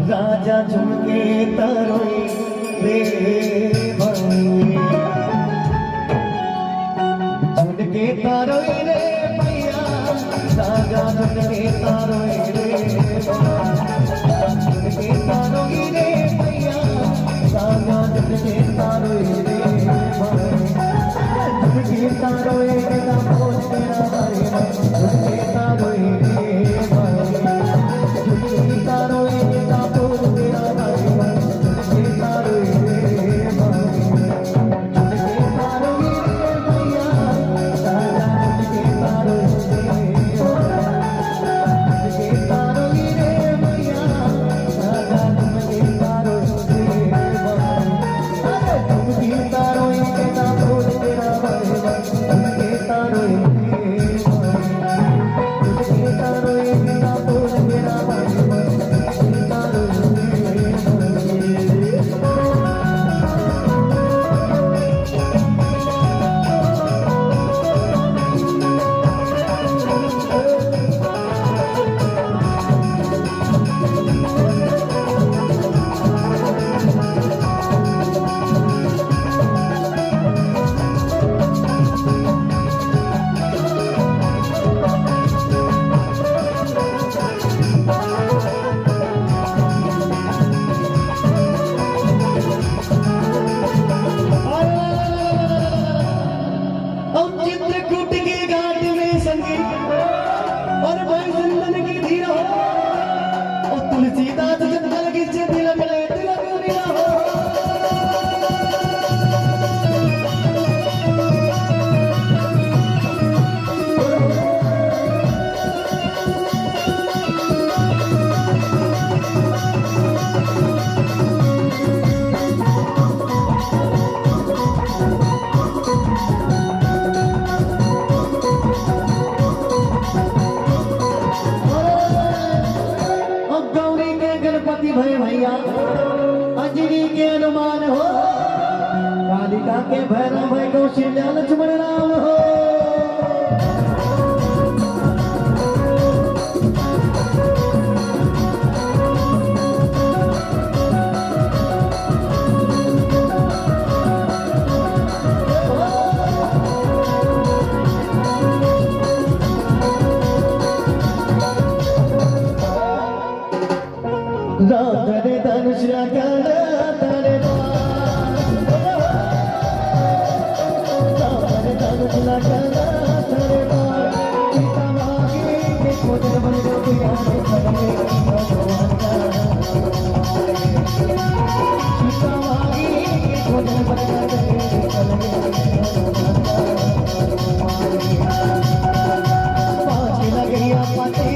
राजा झुमके तरोई रे झुमके तरोई रे भैया राजा झुमके तरोई रे झुमके तरोई रे भैया राजा झुमके तरोई रे झुमके तरोई रे ना बोल तेरा भाई झुमके तरोई रे भैया अंजनी के अनुमान हो कालिका के भैरव भाई कौशल्या लक्ष्मण राम हो राधे धनुष लगा तारे राधे धनुष लगा तारे सीता मांगी के खोजन बन गया सीता मांगी के खोजन बन गया पाँच